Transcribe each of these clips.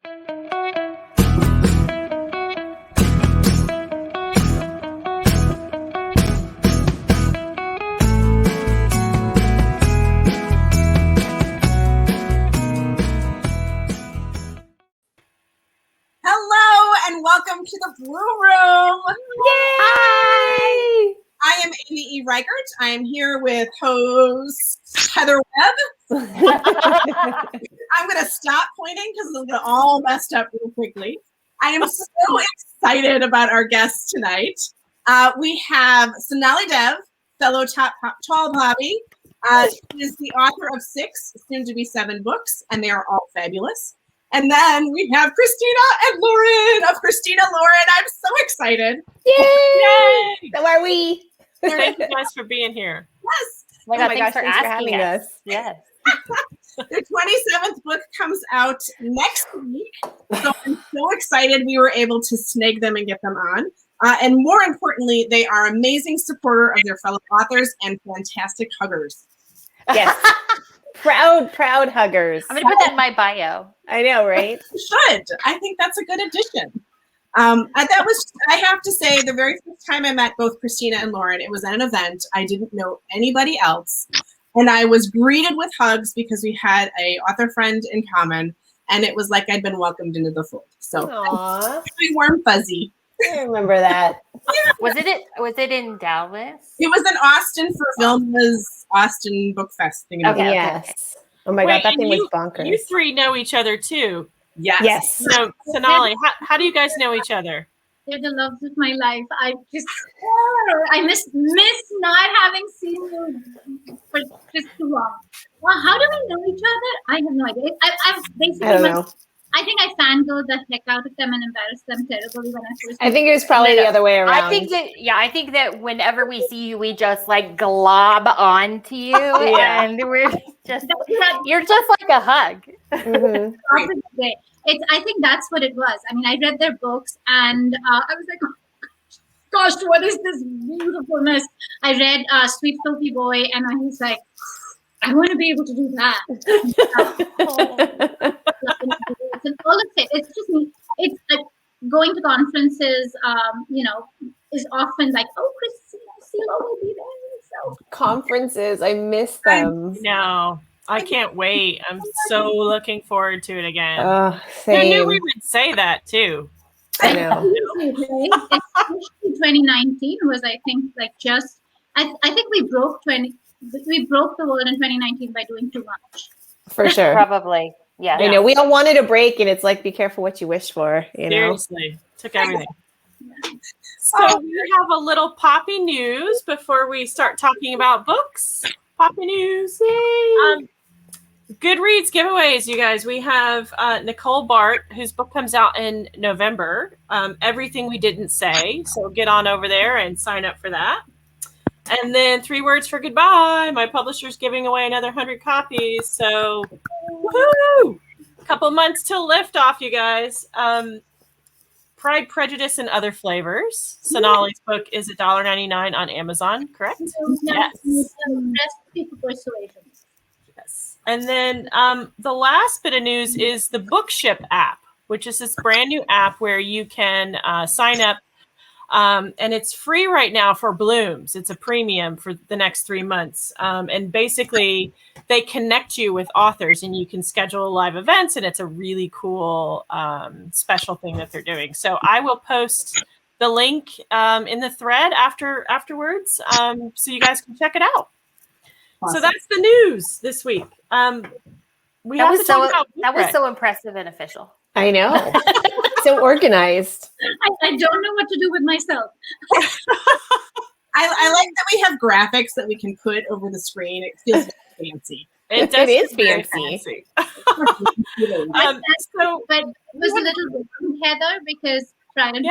Hello and welcome to the Blue Room. Yay! Hi! I am Amy E. Reichert. I am here with host Heather Webb. I'm going to stop pointing because it'll get all messed up real quickly. I am so excited about our guests tonight. We have Sonali Dev, fellow tall Bobby. She is the author of 6, soon to be 7 books, and they are all fabulous. And then we have Christina and Lauren of Christina Lauren. I'm so excited. Yay! So are we. Thank you guys for being here. Yes. Oh my God, thanks for having us. Yes. Their 27th book comes out next week. So I'm so excited we were able to snag them and get them on. And more importantly, they are amazing supporter of their fellow authors and fantastic huggers. Yes. Proud huggers. I'm going to put that in my bio. I know, right? You should. I think that's a good addition. That was, I have to say, the very first time I met both Christina and Lauren, it was at an event. I didn't know anybody else. And I was greeted with hugs because we had a author friend in common. And it was like I'd been welcomed into the fold. So very warm fuzzy. I remember that. Yeah. Was it in Dallas? It was in Austin for Vilma's Austin Book Fest thing. Okay. Yes. Oh my God, that thing was bonkers. You 3 know each other too. Yes. So, Sonali, how do you guys know each other? They're the loves of my life. I miss not having seen you for just too long. Well, how do we know each other? I have no idea. I basically I don't know. I think I fangirled the heck out of them and embarrassed them terribly when I first. I think it was probably the other way around. I think that whenever we see you, we just like glob onto you, and we're just you're just like a hug. Mm-hmm. I think that's what it was. I mean, I read their books and I was like, oh, gosh, what is this beautifulness? I read Sweet Filthy Boy and I was like, I want to be able to do that. And all of it, it's just me. It's like going to conferences, is often like, oh, Christina Silo will be there. So Conferences, I miss them. No, I can't wait. I'm so looking forward to it again. Same. Who knew we would say that too? I know. 2019 was, I think, like just. I think we broke the world in 2019 by doing too much. For sure. Probably. Yeah. I know. We all wanted a break, and it's like, be careful what you wish for. Seriously. Took everything. So we have a little Poppy news before we start talking about books. Poppy news. Yay. Goodreads giveaways, you guys. We have Nicole Bart, whose book comes out in November. Everything We Didn't Say. So get on over there and sign up for that. And then 3 Words for Goodbye. My publisher's giving away another 100 copies. So, woohoo! A couple months till liftoff, you guys. Pride, Prejudice, and Other Flavors. Sonali's book is $1.99 on Amazon, correct? Yes. Recipe for Persuasion. Yes. And then the last bit of news is the Bookship app, which is this brand new app where you can sign up. And it's free right now for Blooms. It's a premium for the next 3 months. And basically, they connect you with authors and you can schedule live events. And it's a really cool special thing that they're doing. So I will post the link in the thread afterwards so you guys can check it out. Awesome. So that's the news this week. That was so impressive and official. I know. So organized. I don't know what to do with myself. I like that we have graphics that we can put over the screen. It feels fancy. It is fancy. But it was a little different, Heather, because Pride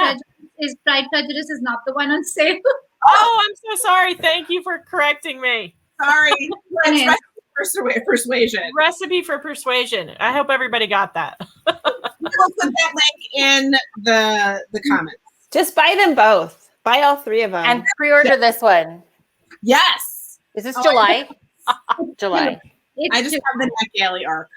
Prejudice is not the one on sale. Oh, I'm so sorry. Thank you for correcting me. Sorry. Persuasion. Recipe for Persuasion. I hope everybody got that. We'll put that link in the comments. Just buy them both. Buy all 3 of them. And pre-order this one. Yes. Is this July? July. I just have the NetGalley arc.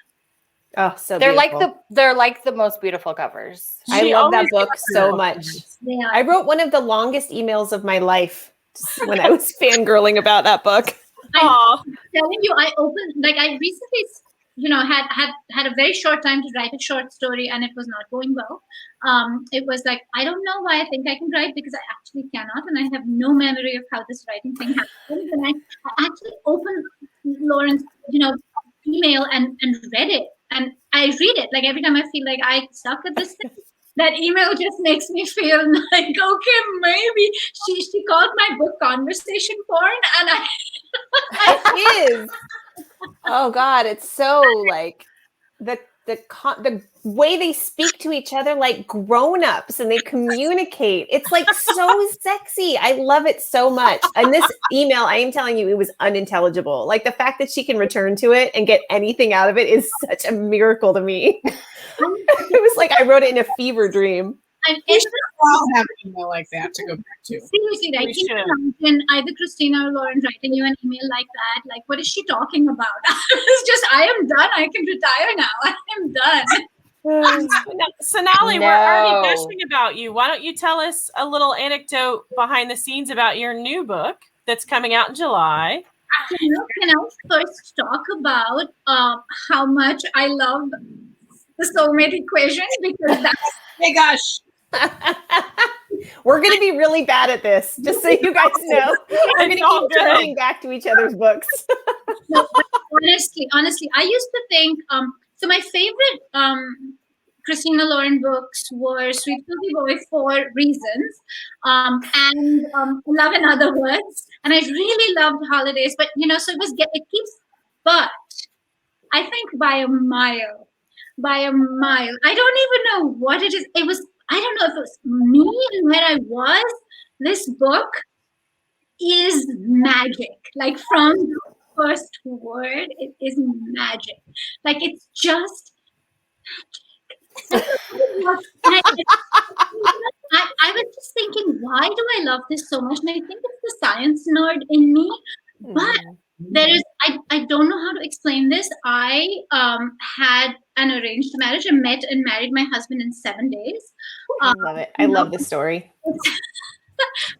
Oh, so They're beautiful. like the most beautiful covers. I She love that always book gets so beautiful much. covers. They are. I wrote one of the longest emails of my life when I was fangirling about that book. Aw. Telling you, I recently, had a very short time to write a short story, and it was not going well. It was like, I don't know why I think I can write, because I actually cannot, and I have no memory of how this writing thing happened. And I actually opened Lauren's, email and read it, and I read it like every time I feel like I suck at this thing. That email just makes me feel like, okay, maybe she called my book conversation porn, and It is. Oh God, it's so like the way they speak to each other like grown-ups, and they communicate. It's like so sexy. I love it so much. And this email, I am telling you, it was unintelligible. Like the fact that she can return to it and get anything out of it is such a miracle to me. It was like I wrote it in a fever dream. We should all have an email like that to go back to. Seriously, like, We can you should. imagine either Christina or Lauren writing you an email like that? Like, what is she talking about? It's just, I am done. I can retire now. I am done. Sonali, we're already No. gushing about you. Why don't you tell us a little anecdote behind the scenes about your new book that's coming out in July? Can I first talk about how much I love the Soulmate Equation? Because that's Hey, gosh. We're going to be really bad at this, just so you guys know. We're going It's all to keep good. turning back to each other's books. no, but honestly, I used to think, so my favorite Christina Lauren books were Sweet Filthy Boy for reasons, and Love in Other Words, and I really loved Holidays, but so it keeps, but I think by a mile, I don't even know what it is. I don't know if it was me and where I was. This book is magic. Like from the first word, it is magic. Like it's just magic. I was just thinking, why do I love this so much? And I think it's the science nerd in me. But there is, I don't know how to explain this. I had an arranged marriage. I met and married my husband in 7 days. I love it. I love this story.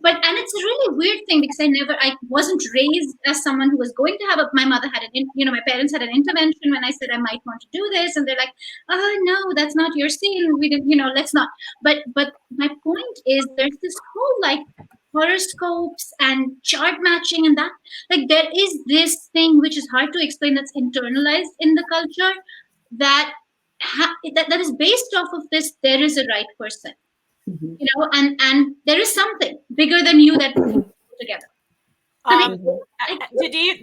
But it's a really weird thing because I wasn't raised as someone who was going to have my mother had my parents had an intervention when I said I might want to do this, and they're like, oh no, that's not your scene. We didn't, let's not. But my point is, there's this whole like horoscopes and chart matching, and that like there is this thing which is hard to explain, that's internalized in the culture, that that is based off of this. There is a right person. And there is something bigger than you that put together.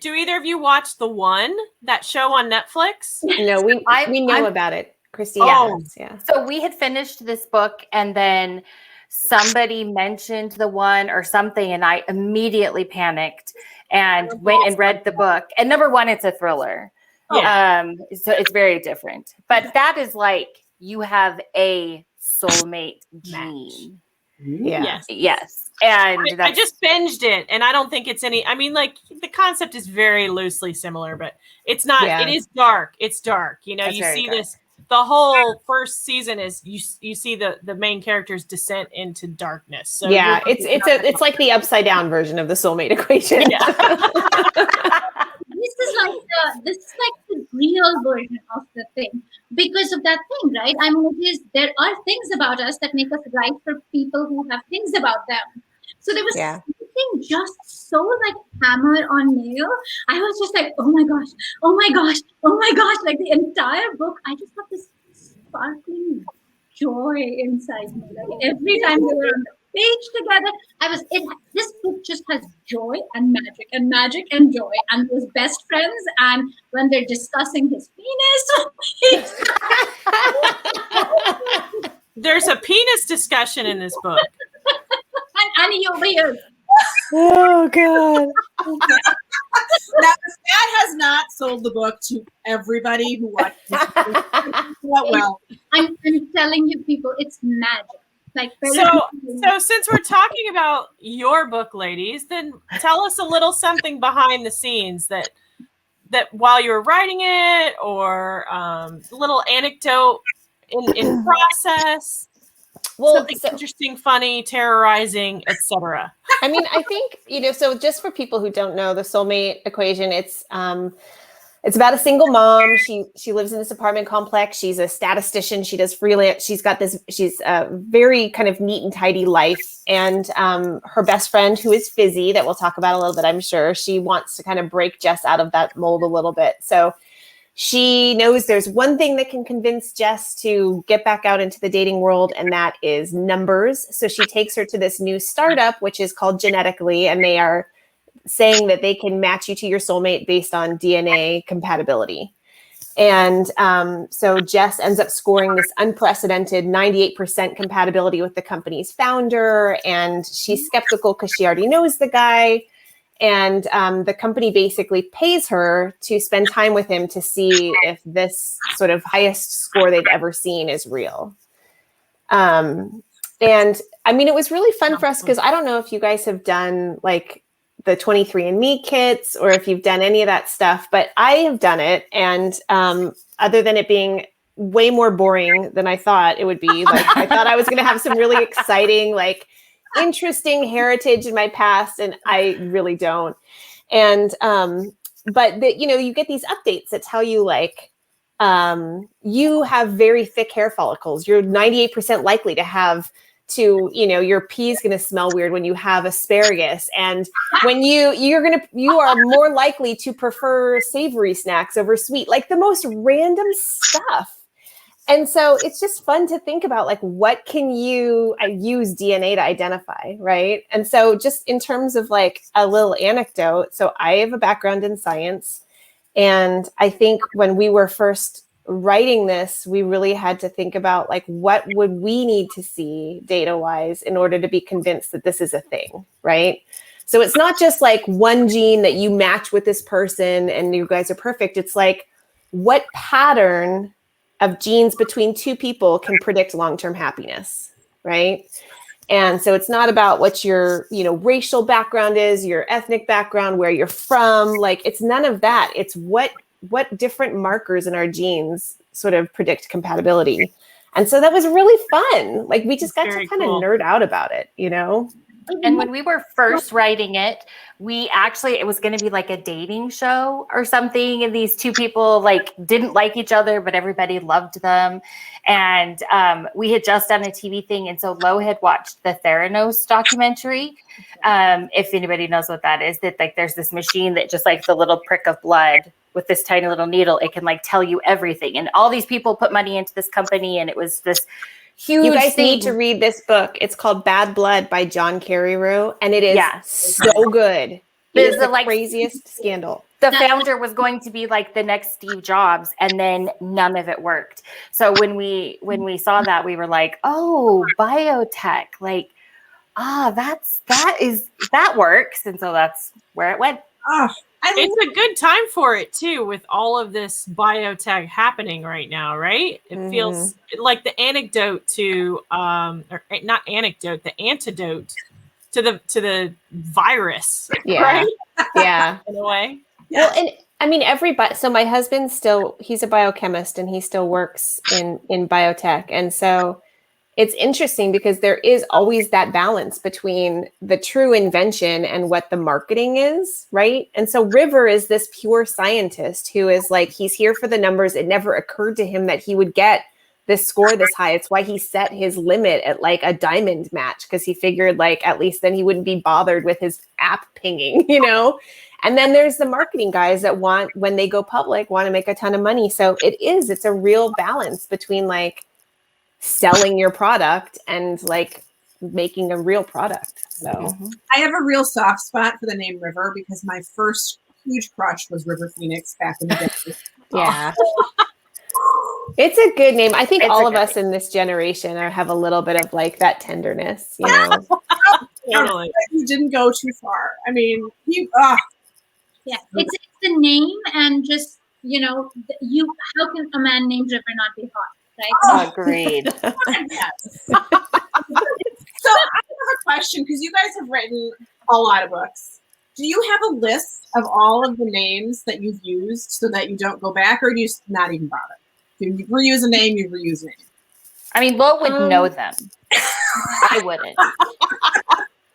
Do either of you watch that show on Netflix? No, we know about it. Christina. Yeah. So we had finished this book, and then somebody mentioned the one or something, and I immediately panicked and went and read the book. And number one, it's a thriller. Yeah. So it's very different. But that is like, you have a soulmate gene. Yeah. Yes. And I just binged it, and I don't think it's any. I mean, like the concept is very loosely similar, but it's not. Yeah. It is dark. It's dark. You see dark. this. The whole first season is you see the main character's descent into darkness. So yeah, it's like the upside down version of the Soulmate Equation. Yeah. This is like the real version of the thing, because of that thing, right? I mean, there are things about us that make us right for people who have things about them. So there was something just so like hammer on nail. I was just like, oh my gosh, oh my gosh, oh my gosh! Like the entire book, I just got this sparkling joy inside me. Like every time we were on the page together, this book just has joy and magic and joy, and those best friends, and when they're discussing his penis. There's a penis discussion in this book. And Annie over here. Oh God. Now, Matt has not sold the book to everybody who watches it. Well, I'm telling you, people, it's magic. Like so since we're talking about your book, ladies, then tell us a little something behind the scenes that that while you were writing it, or little anecdote in process? Well, Something interesting, funny, terrorizing, etc. I mean, I think, so just for people who don't know the Soulmate Equation, it's about a single mom. She lives in this apartment complex. She's a statistician. She does freelance. She's a very kind of neat and tidy life. And her best friend, who is Fizzy, that we'll talk about a little bit, I'm sure, she wants to kind of break Jess out of that mold a little bit. So she knows there's one thing that can convince Jess to get back out into the dating world, and that is numbers. So she takes her to this new startup, which is called Genetically, and they are saying that they can match you to your soulmate based on DNA compatibility. And so Jess ends up scoring this unprecedented 98% compatibility with the company's founder, and she's skeptical because she already knows the guy. And the company basically pays her to spend time with him to see if this sort of highest score they've ever seen is real. And I mean, it was really fun for us because I don't know if you guys have done like the 23andMe kits or if you've done any of that stuff, but I have done it. And other than it being way more boring than I thought it would be, like I thought I was going to have some really exciting, like interesting heritage in my past, and I really don't. And but you get these updates that tell you like you have very thick hair follicles. You're 98% likely to have your pee is going to smell weird when you have asparagus, and when you are more likely to prefer savory snacks over sweet, like the most random stuff. And so it's just fun to think about, like, what can you use DNA to identify, right? And so just in terms of like a little anecdote, so I have a background in science, and I think when we were first writing this, we really had to think about like, what would we need to see data-wise in order to be convinced that this is a thing, right? So it's not just like one gene that you match with this person and you guys are perfect. It's like, what pattern of genes between two people can predict long-term happiness, right? And so it's not about what your, racial background is, your ethnic background, where you're from. Like, it's none of that. It's what different markers in our genes sort of predict compatibility. And so that was really fun. Like, we just got to kind of nerd out about it, And when we were first writing it, it was going to be like a dating show or something. And these two people like didn't like each other, but everybody loved them. And we had just done a TV thing. And so Lo had watched the Theranos documentary. If anybody knows what that is, that like there's this machine that just like the little prick of blood with this tiny little needle, it can like tell you everything. And all these people put money into this company, and it was this huge You guys thing. need to read this book. It's called Bad Blood by John Carreyrou, and it is so good. It is the craziest scandal. The founder was going to be like the next Steve Jobs, and then none of it worked. So when we saw that, we were like, oh, biotech, like, that works. And so that's where it went. Oh, It's a good time for it too, with all of this biotech happening right now, right? It feels like the antidote to the antidote to the virus, right? Yeah. In a way. Well, and I mean, so my husband he's a biochemist, and he still works in biotech. And so it's interesting because there is always that balance between the true invention and what the marketing is, right? And so River is this pure scientist who is like, he's here for the numbers. It never occurred to him that he would get this score this high. It's why he set his limit at like a diamond match, because he figured like at least then he wouldn't be bothered with his app pinging, And then there's the marketing guys that when they go public, want to make a ton of money. So it's a real balance between like selling your product and like making a real product. So I have a real soft spot for the name River because my first huge crush was River Phoenix back in the day. Yeah. It's a good name. I think all of us in this generation have a little bit of like that tenderness, Totally. You didn't go too far. I mean, Yeah, it's the name, and just how can a man named River not be hot, right? Agreed. Yes. So I have a question, because you guys have written a lot of books. Do you have a list of all of the names that you've used so that you don't go back, or do you not even bother? If you reuse a name, you reuse a name. I mean, Lo would know them. I wouldn't.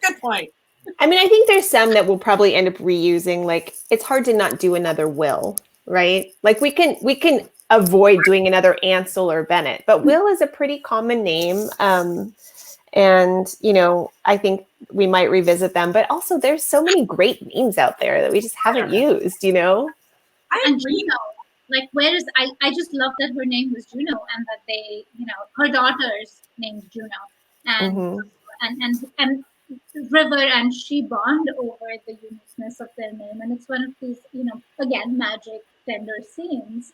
Good point. I mean, I think there's some that we'll probably end up reusing. Like, it's hard to not do another Will, right? Like, we can avoid doing another Ansel or Bennett, but Will is a pretty common name. And, you know, I think we might revisit them. But also, there's so many great names out there that we just haven't used, you know? And Juno, like, where is, I just love that her name was Juno, and that they, you know, her daughter's named Juno. And and River and she bond over the uniqueness of their name. And it's one of these, you know, again, magic, tender scenes.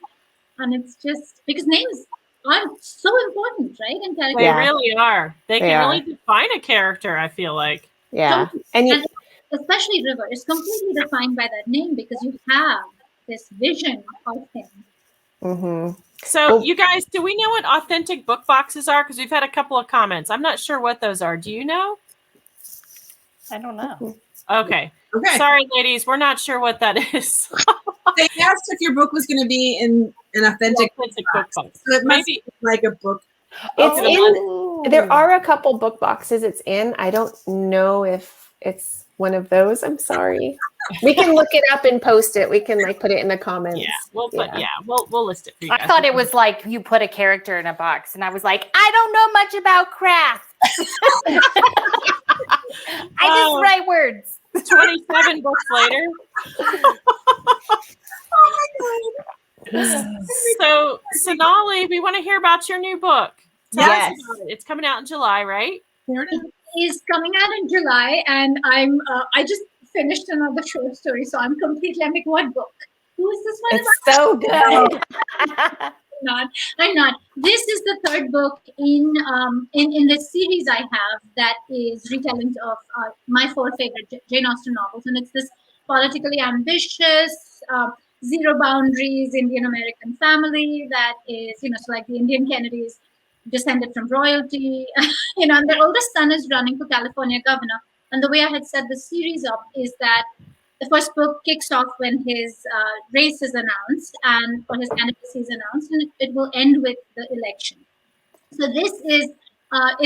And it's just because names are so important, right? In character. They really are. They can really define a character, I feel like. Yeah. And especially River is completely defined by that name because you have this vision of him. Mm-hmm. So, you guys, do we know what authentic book boxes are? Because we've had a couple of comments. I'm not sure what those are. Do you know? I don't know. Okay. Sorry, ladies. We're not sure what that is. They asked if your book was going to be in an authentic book box. So it might be like a book. There are a couple book boxes it's in. I don't know if it's one of those. I'm sorry. We can look it up and post it. We can like put it in the comments. We'll list it for you guys. I thought it was like you put a character in a box, and I was like, I don't know much about craft. I just write words. 27 books later. Oh my God. So, Sonali, we want to hear about your new book. Tell us about it. It's coming out in July, right? It is coming out in July, and I just finished another short story, so I'm like, what book? Who is this one? It's so good. I'm not. This is the third book in the series I have that is retellings of my 4 favorite Jane Austen novels, and it's this politically ambitious, zero boundaries Indian American family that is, you know, so like the Indian Kennedys descended from royalty, you know, and their oldest son is running for California governor. And the way I had set the series up is that the first book kicks off when his race is announced or his candidacy is announced, and it will end with the election. So this is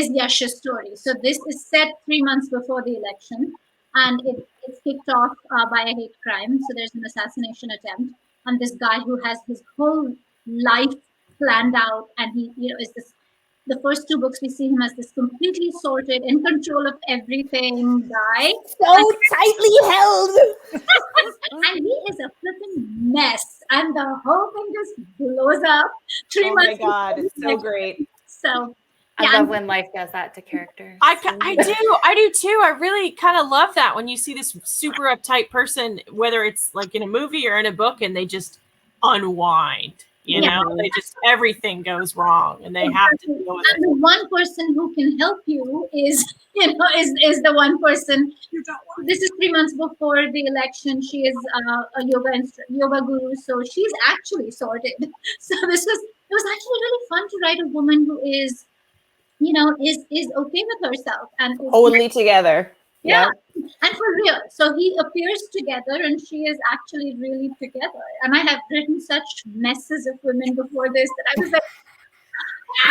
Yash's story. So this is set 3 months before the election, and it's kicked off by a hate crime. So there's an assassination attempt, and this guy who has his whole life planned out, and he, you know, is this. The first 2 books we see him as this completely sorted, in control of everything guy. So tightly held. And he is a flipping mess. And the whole thing just blows up 3 months. Oh my God, it's so great. So I love when life does that to characters. I do too. I really kind of love that when you see this super uptight person, whether it's like in a movie or in a book, and they just unwind. You know, they just, everything goes wrong and they have to deal with it. And the one person who can help you is, you know, is the one person. This is 3 months before the election. She is a yoga guru, so she's actually sorted. So it was actually really fun to write a woman who is, you know, is okay with herself and is totally together. Yeah. And for real. So he appears together and she is actually really together. And I have written such messes of women before this that I was like,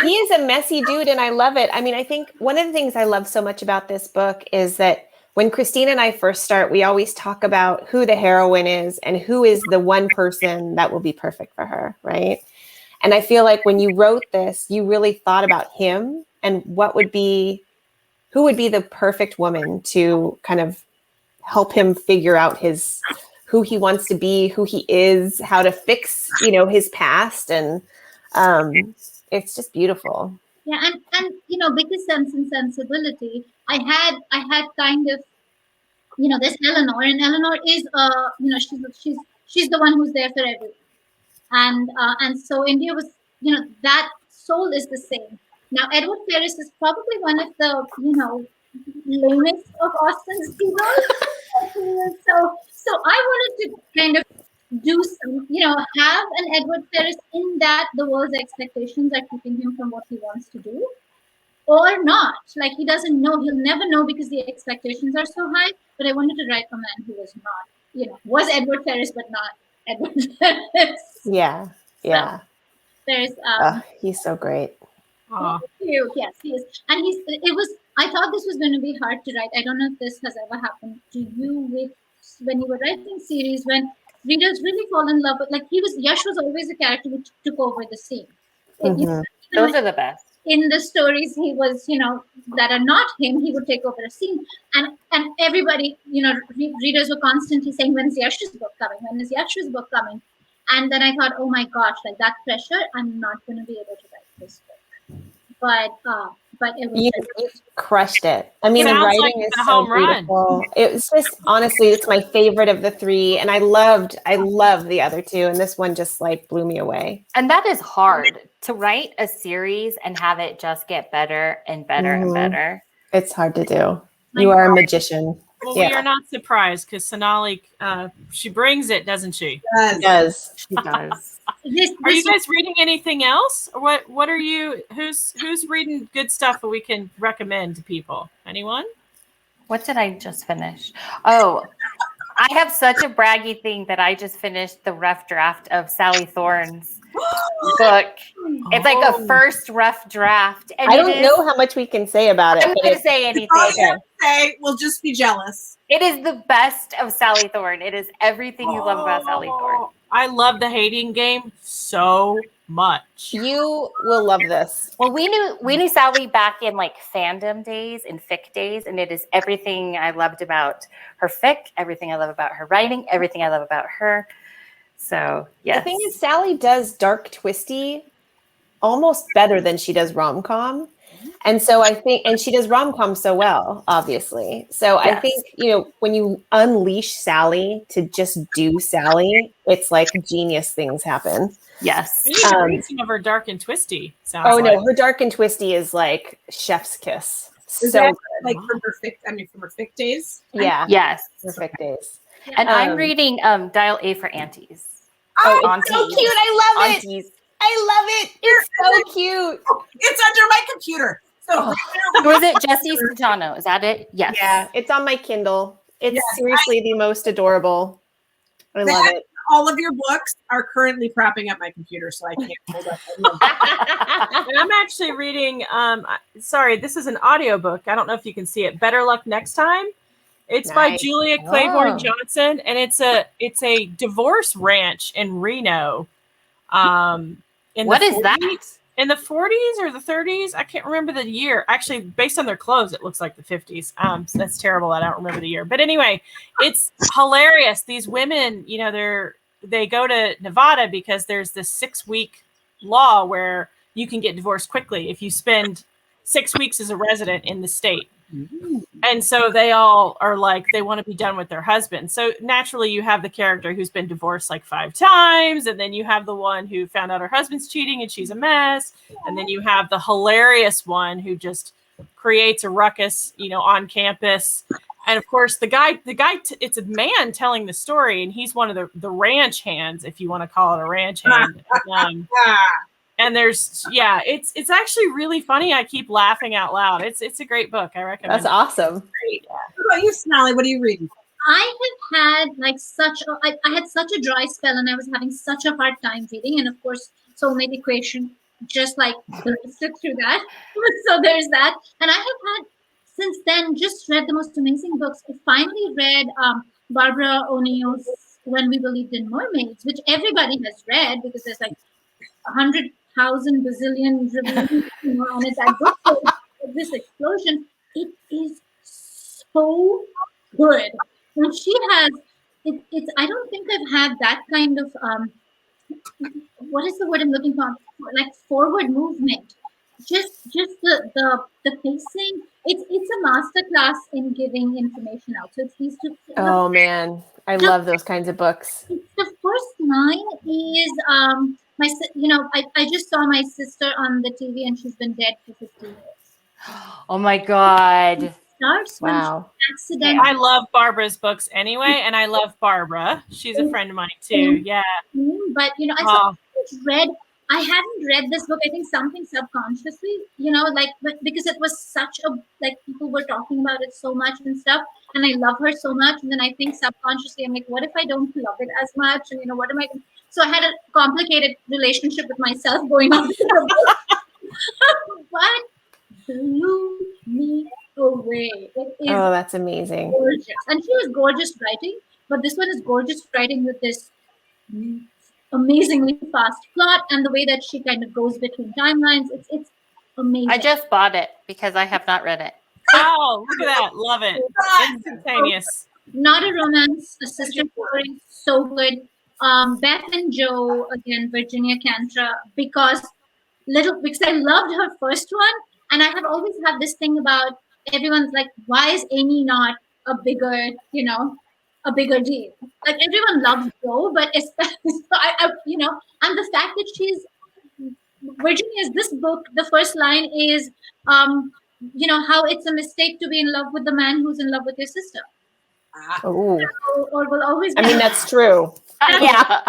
he is a messy dude and I love it. I mean, I think one of the things I love so much about this book is that when Christina and I first start, we always talk about who the heroine is and who is the one person that will be perfect for her, right? And I feel like when you wrote this, you really thought about him and who would be the perfect woman to kind of help him figure out who he wants to be, who he is, how to fix, you know, his past. And it's just beautiful. Yeah. And, you know, because Sense and Sensibility, I had kind of, you know, there's Eleanor, and Eleanor is, you know, she's the one who's there for everyone. And so India was, you know, that soul is the same. Now, Edward Ferrars is probably one of the, you know, lamest of Austen's people. So I wanted to kind of do some, you know, have an Edward Ferrars in that the world's expectations are keeping him from what he wants to do, or not. Like, he doesn't know, he'll never know because the expectations are so high. But I wanted to write a man who was not was Edward Ferris, but not Edward Ferris. Yeah. Yeah. There's He's so great. Aw. cute. Yes, he is. And I thought this was going to be hard to write. I don't know if this has ever happened to you when you were writing series, when readers really fall in love with, like, Yash was always a character which took over the scene. Those are the best. In the stories he was, that are not him, he would take over a scene. And everybody, readers were constantly saying, when is Yash's book coming? When is Yash's book coming? And then I thought, oh my gosh, like that pressure, I'm not going to be able to write this book. But it was You crushed it. I mean, the Sounds writing like is a so home run. beautiful. It was just, honestly, it's my favorite of the three. And I love the other two. And this one just like blew me away. And that is hard to write a series and have it just get better and better and better. It's hard to do. You are a magician. Well, Yeah. we are not surprised because Sonali, she brings it, doesn't she? She does. She does. Are you guys reading anything else? Or what are you, who's reading good stuff that we can recommend to people? Anyone? What did I just finish? Oh, I have such a braggy thing that I just finished the rough draft of Sally Thorne's book. It's like a first rough draft. And I don't know how much we can say about it. I'm not going to say anything. All you have to say, we'll just be jealous. It is the best of Sally Thorne. It is everything you love about Sally Thorne. I love the hating game so much. You will love this. Well, we knew Sally back in like fandom days and fic days, and it is everything I loved about her fic, everything I love about her writing, everything I love about her. So, yes. The thing is, Sally does dark twisty almost better than she does rom-com. And so I think, and she does rom-com so well, obviously. So I think, when you unleash Sally to just do Sally, it's like genius things happen. Yes. We need to read some of her dark and twisty. No, her dark and twisty is like chef's kiss. Is So that good. like from her fic days? Yeah. Yes. Perfect days. And I'm reading Dial A for Aunties. Oh, it's Aunties. so cute. I love it. Aunties. I love it. It's so cute. It's under my computer. So Was it Jessie Santano? Is that it? Yes. Yeah, it's on my Kindle. It's seriously the most adorable. I love it. all of your books are currently propping up my computer, so I can't hold up. And I'm actually reading, sorry, this is an audiobook. I don't know if you can see it. Better Luck Next Time. It's by Julia Claiborne Johnson, and it's a divorce ranch in Reno. What is that? In the 40s or the 30s? I can't remember the year. Actually, based on their clothes, it looks like the 50s. So that's terrible. I don't remember the year. But anyway, it's hilarious. These women, you know, they go to Nevada because there's this 6-week law where you can get divorced quickly if you spend 6 weeks as a resident in the state. And so they all are like, they want to be done with their husband. So naturally you have the character who's been divorced like 5 times. And then you have the one who found out her husband's cheating and she's a mess. And then you have the hilarious one who just creates a ruckus, you know, on campus. And of course the guy, it's a man telling the story, and he's one of the ranch hands, if you want to call it a ranch hand. And there's, it's actually really funny. I keep laughing out loud. It's a great book. I recommend That's awesome. Great. What about you, Sonali? What are you reading? I have had like I had such a dry spell, and I was having such a hard time reading. And of course, Soulmate Equation just like stood through that. So there's that. And I have had since then just read the most amazing books. I finally read Barbara O'Neill's When We Believed in Mermaids, which everybody has read because there's like 100,000 bazillion reviews on it. That book, so this explosion, it is so good. And she has it's I don't think I've had that kind of what is the word I'm looking for? Like forward movement. Just the pacing. It's a masterclass in giving information out. So it's these two. Oh man, I love those kinds of books. The first line is I just saw my sister on the TV, and she's been dead for 50 years. Oh my God. It starts when she accidentally. I love Barbara's books anyway, and I love Barbara. She's a friend of mine too. Yeah. But I read I hadn't read this book. I think something subconsciously, but because it was such a like people were talking about it so much and stuff, and I love her so much. And then I think subconsciously, I'm like, what if I don't love it as much? And what am I? So I had a complicated relationship with myself going on with the book, but blew me away. It is Oh, that's amazing. gorgeous, and she was gorgeous writing, but this one is gorgeous writing with this amazingly fast plot and the way that she kind of goes between timelines. It's amazing. I just bought it because I have not read it. Oh, look at that. Love it. Instantaneous. Not a romance, a sister story, so good. Beth and Joe, again, Virginia Cantra, because I loved her first one, and I have always had this thing about everyone's like, why is Amy not a bigger, a bigger deal? Like everyone loves Joe, but especially, and the fact that she's Virginia's this book, the first line is, how it's a mistake to be in love with the man who's in love with your sister. Oh, Or will always be. I mean, that's true. Yeah.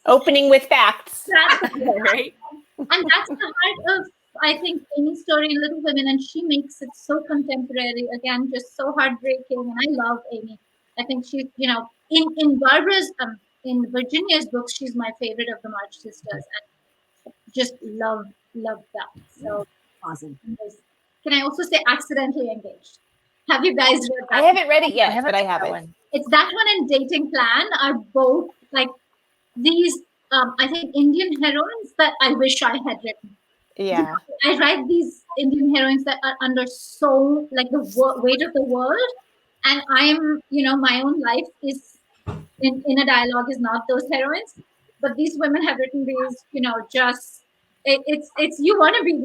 Opening with facts. Right? And that's the heart of, I think, Amy's story in Little Women, and she makes it so contemporary, again, just so heartbreaking. And I love Amy. I think she's, in Barbara's, in Virginia's books, she's my favorite of the March sisters, and just love that. So Awesome. can I also say accidentally engaged? Have you guys read that? I haven't read it yet, but I have that it. one. It's that one and Dating Plan are both like these, I think, Indian heroines that I wish I had written. Yeah. I write these Indian heroines that are under so like the weight of the world, and I'm, my own life is in a dialogue is not those heroines, but these women have written these, just it's you want to be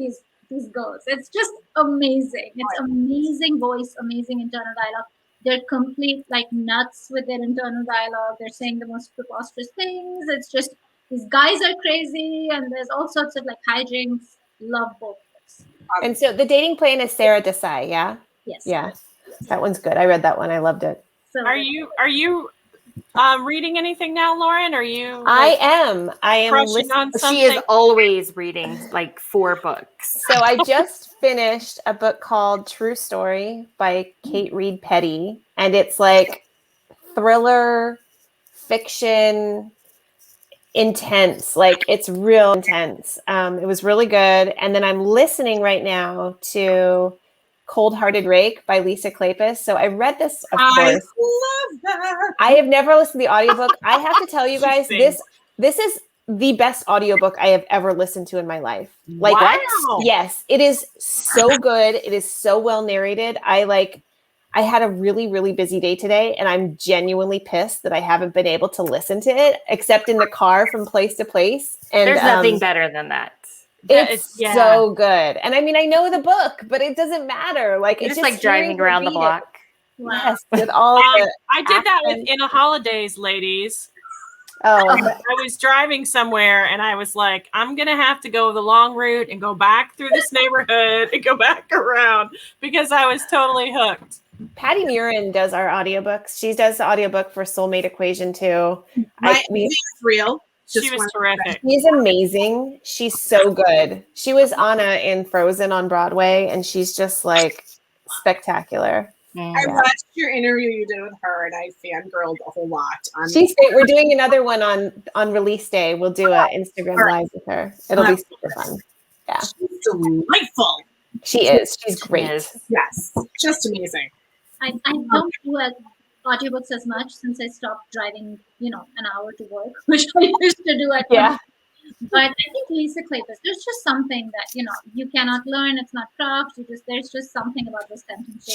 these girls. It's just amazing. It's amazing voice, amazing internal dialogue. They're complete like nuts with their internal dialogue. They're saying the most preposterous things. It's just these guys are crazy, and there's all sorts of like hijinks. Love both books. And so the dating plan is Sarah Desai, yeah? Yes. Yeah. That one's good. I read that one. I loved it. So Are you reading anything now, Lauren? Are you? I am crushing listening. on something? She is always reading like 4 books. So I just finished a book called True Story by Kate Reed Petty, and it's like thriller, fiction, intense. Like it's real intense. It was really good. And then I'm listening right now to Cold Hearted Rake by Lisa Kleypas. So I read this, of I course. love that. I have never listened to the audiobook. I have to tell you guys, this is the best audiobook I have ever listened to in my life. Like, Wow. yes, it is so good. It is so well narrated. I had a really, really busy day today, and I'm genuinely pissed that I haven't been able to listen to it except in the car from place to place. And There's nothing better than that. It's so good. And I mean, I know the book, but it doesn't matter. Like It's it's just like driving around the block. wow. Yes, with all the I did that with accent. In a Holidays, ladies. Oh, I was driving somewhere and I was like, I'm going to have to go the long route and go back through this neighborhood and go back around because I was totally hooked. Patty Murin does our audiobooks. She does the audiobook for Soulmate Equation too. It's real. She was terrific. She's amazing. She's so good. She was Anna in Frozen on Broadway, and she's just like spectacular. I watched your interview you did with her, and I fangirled a whole lot. She's great. We're doing another one on release day. We'll do an Instagram live with her. It'll be super fun. Yeah, She's delightful. she is. She's great. Yes, just amazing. I don't do audiobooks as much since I stopped driving, an hour to work, which I used to do at Yeah. home. But I think Lisa Kleypas, there's just something that, you cannot learn. It's not craft. There's just something about this sentence.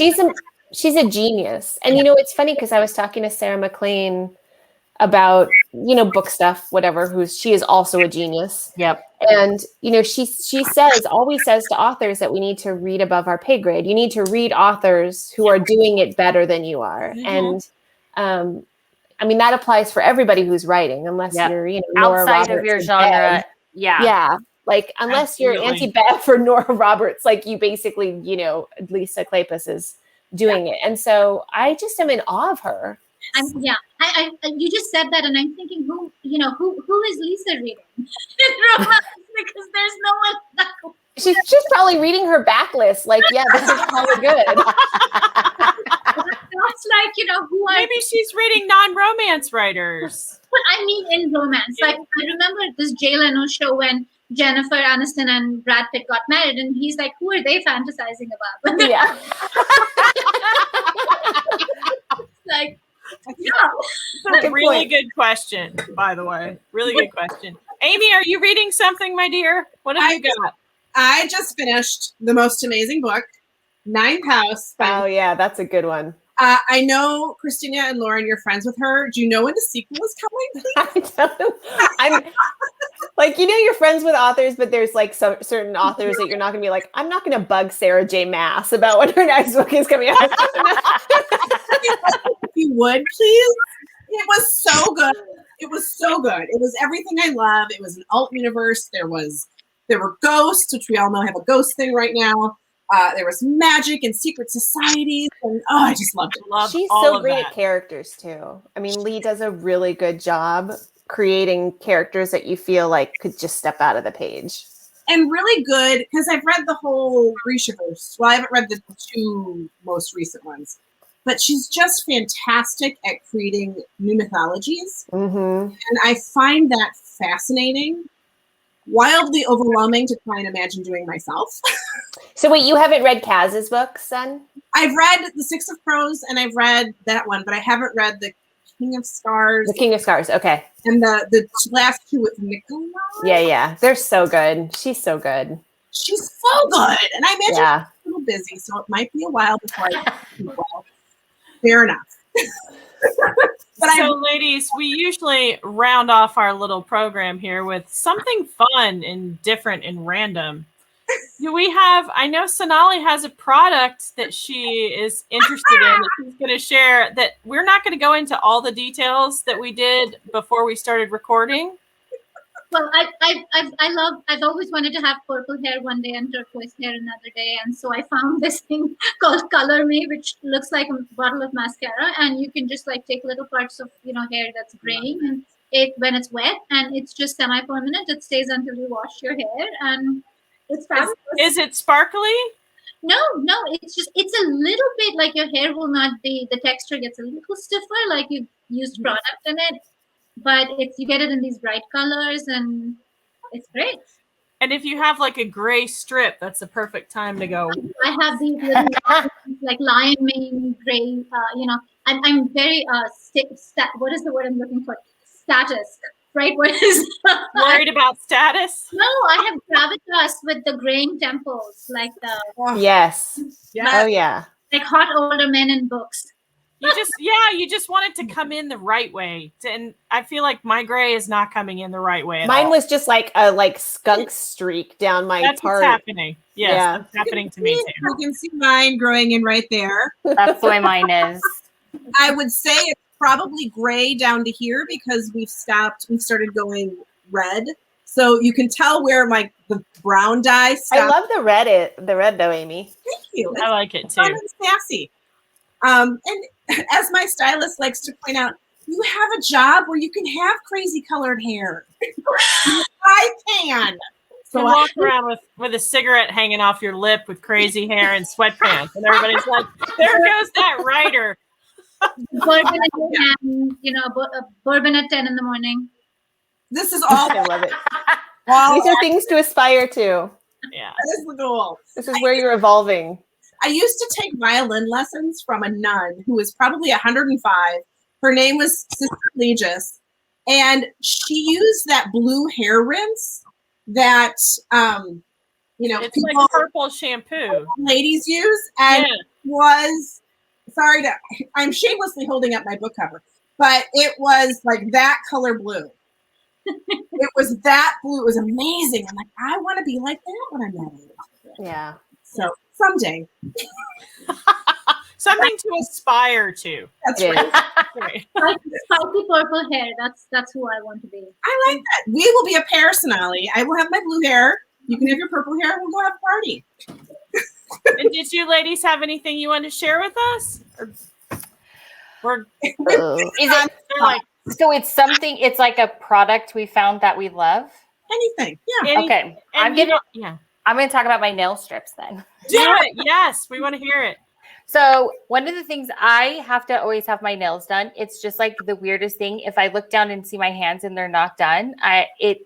She's a genius. And it's funny because I was talking to Sarah McLean about, book stuff, whatever, she is also a genius. Yep. And, she always says to authors that we need to read above our pay grade. You need to read authors who are doing it better than you are. Mhm. And, I mean, that applies for everybody who's writing, unless you're, Nora Outside Roberts of your or genre. Bev. Yeah. Yeah. Like, unless you're Absolutely. anti-Bev or Nora Roberts, like you basically, Lisa Kleypas is doing it. And so I just am in awe of her. You just said that, and I'm thinking, who is Lisa reading in romance? Because there's no one that. She's probably reading her backlist. Like, yeah, this is probably good. That's like, who are. Maybe she's reading non-romance writers. But I mean, in romance, like I remember this Jay Leno show when Jennifer Aniston and Brad Pitt got married, and he's like, who are they fantasizing about? Yeah. Like, That's a really good question, by the way. Really good question. Amy, are you reading something, my dear? What have you got? I just finished the most amazing book, Ninth House. Oh, yeah, that's a good one. I know Christina and Lauren, you're friends with her. Do you know when the sequel is coming? I'm like, you're friends with authors, but there's like some certain authors that you're not going to be like, I'm not going to bug Sarah J. Maas about when her next book is coming out. If you would, please. It was so good. It was so good. It was everything I love. It was an alt universe. There were ghosts, which we all know have a ghost thing right now. There was magic and secret societies, and I just loved it. She's so great at characters too. I mean, Lee does a really good job creating characters that you feel like could just step out of the page. And really good, because I've read the whole Grishaverse. Well, I haven't read the 2 most recent ones, but she's just fantastic at creating new mythologies, and I find that fascinating. Wildly overwhelming to try and imagine doing myself. So wait, you haven't read Kaz's books then? I've read The Six of Crows and I've read that one, but I haven't read The King of Scars. The King of Scars, okay. And the last 2 with Nicola. Yeah. They're so good. She's so good. She's so good. And I imagine she's a little busy, so it might be a while before I do well. Fair enough. So, ladies, we usually round off our little program here with something fun and different and random. Do we have, I know Sonali has a product that she is interested in that she's going to share, that we're not going to go into all the details that we did before we started recording. Well, I've always wanted to have purple hair one day and turquoise hair another day, and so I found this thing called Color Me, which looks like a bottle of mascara, and you can just like take little parts of hair that's graying, and when it's wet, and it's just semi-permanent. It stays until you wash your hair, and it's fabulous. Is it sparkly? No, it's a little bit like your hair will not be. The texture gets a little stiffer, like you used product in it. But you get it in these bright colors, and it's great. And if you have like a gray strip, that's the perfect time to go. I have these little like lion mane gray. I'm very what is the word I'm looking for? Status, right? What is worried about status? No, I have gravitas with the graying temples, like the yes. Oh yeah, like hot older men in books. You just want it to come in the right way. And I feel like my gray is not coming in the right way at all. Mine was just like a skunk streak down my That's part. What's happening. Yes, yeah. That's happening to me too. You can see mine growing in right there. That's the way mine is. I would say it's probably gray down to here because we've started going red. So you can tell where like the brown dye stopped. I love the red though, Amy. Thank you. I like it too. It's sassy. And as my stylist likes to point out, you have a job where you can have crazy colored hair. I can. So walk around with a cigarette hanging off your lip with crazy hair and sweatpants, and everybody's like, "There goes that writer." Bourbon a bourbon at 10 in the morning. This is all. I love it. These are things to aspire to. Yeah, that is the goal. This is where you're evolving. I used to take violin lessons from a nun who was probably 105. Her name was Sister Legis, and she used that blue hair rinse that it's people, like purple shampoo ladies use, and was I'm shamelessly holding up my book cover, but it was like that color blue. It was that blue. It was amazing. I'm like, I want to be like that when I'm that age. Yeah. So someday. Something to aspire to. That's right. Spiky purple hair. That's who I want to be. I like that. We will be a pair, Sonali. I will have my blue hair. You can have your purple hair. We'll go have a party. And did you ladies have anything you want to share with us? We're Ugh. Is it they're like so? It's something. It's like a product we found that we love. Anything. Yeah. any- Okay, and I'm gonna talk about my nail strips then. do it. Yes, we want to hear it. So one of the things I have to always have my nails done. It's just like the weirdest thing. If I look down and see my hands and they're not done, it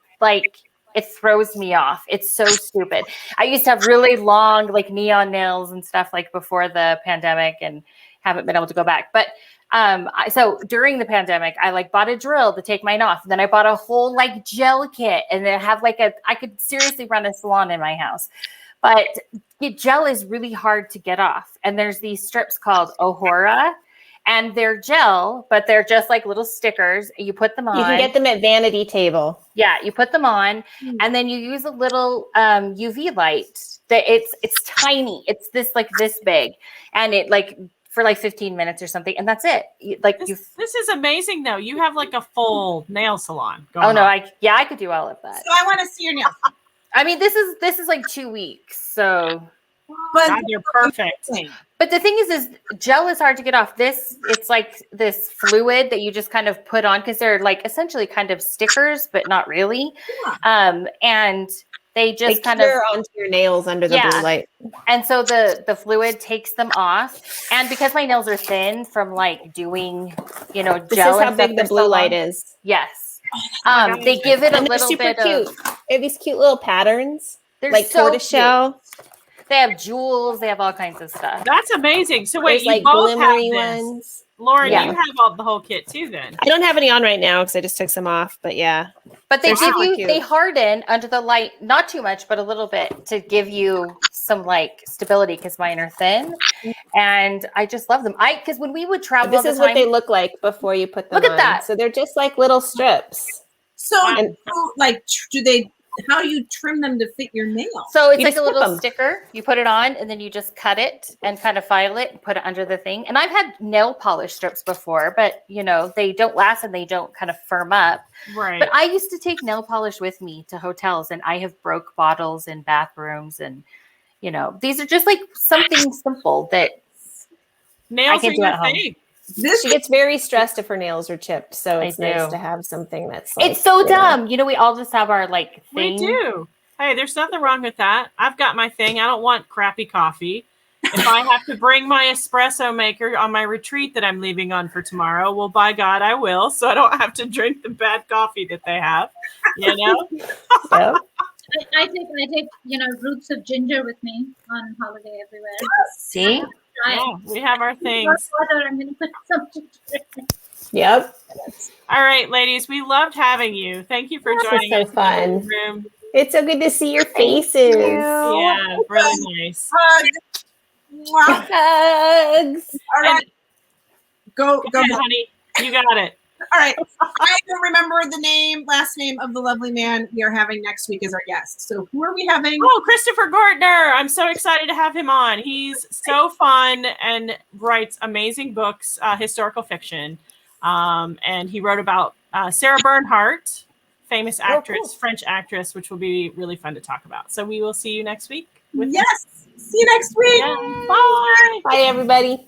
throws me off. It's so stupid. I used to have really long like neon nails and stuff like before the pandemic, and haven't been able to go back. But so during the pandemic, I like bought a drill to take mine off. Then I bought a whole like gel kit, and then have like I could seriously run a salon in my house. But gel is really hard to get off. And there's these strips called Ohora, and they're gel, but they're just like little stickers. You put them on. You can get them at Vanity Table. Yeah, you put them on, and then you use a little UV light. That it's tiny. It's this big, and it like for like 15 minutes or something, and that's it. This is amazing, though. You have like a full nail salon going Oh no, on. I could do all of that. So I want to see your nails. I mean, this is like 2 weeks, so. But God, you're perfect. But the thing is gel is hard to get off. It's like this fluid that you just kind of put on because they're like essentially kind of stickers, but not really. Yeah. And they just They kind of cure onto your nails under the blue light. And so the fluid takes them off. And because my nails are thin from like doing, gel. This is how big the blue light is. Yes. They give it a And they're little super bit cute. of. They have these cute little patterns, They're like so tortoiseshell. They have jewels. They have all kinds of stuff. That's amazing. So wait, There's you like both have glimmery this. ones. Lauren, Yeah. you have the whole kit too then. I don't have any on right now because I just took some off. But yeah, But they They're give super you, cute. they harden under the light, not too much, but a little bit to give you some like stability because mine are thin. And I just love them. Because when we would travel, this all the is what time, they look like before you put them Look at on. that. So they're just like little strips. So, And- like, how do you trim them to fit your nail? So it's You like just a clip little 'em. sticker. You put it on and then you just cut it and kind of file it and put it under the thing. And I've had nail polish strips before, but they don't last and they don't kind of firm up. Right. But I used to take nail polish with me to hotels, and I have broke bottles in bathrooms, and these are just like something simple that Nails I can are do your at home. thing. This She gets very stressed if her nails are chipped. So I it's nice do. to have something that's like, it's so dumb. We all just have our like We thing. do. Hey, there's nothing wrong with that. I've got my thing. I don't want crappy coffee. If I have to bring my espresso maker on my retreat that I'm leaving on for tomorrow, well, by God, I will. So I don't have to drink the bad coffee that they have. Yep. I take roots of ginger with me on holiday everywhere. See? Try it. Yeah, we have our Hot things. water, I'm gonna put some ginger in it. Yep. All right, ladies, we loved having you. Thank you for This joining was us. so fun. In the room. It's so good to see your faces. Yeah, really nice. Mwah. Hugs. All right, go. Go ahead, honey. You got it. All right. I don't remember the last name of the lovely man we are having next week as our guest. So who are we having? Oh, Christopher Gortner. I'm so excited to have him on. He's so fun and writes amazing books, historical fiction. And he wrote about Sarah Bernhardt, famous actress, cool. French actress, which will be really fun to talk about. So we will see you next week. Yes. See you next week. Yeah. Bye. Bye, everybody.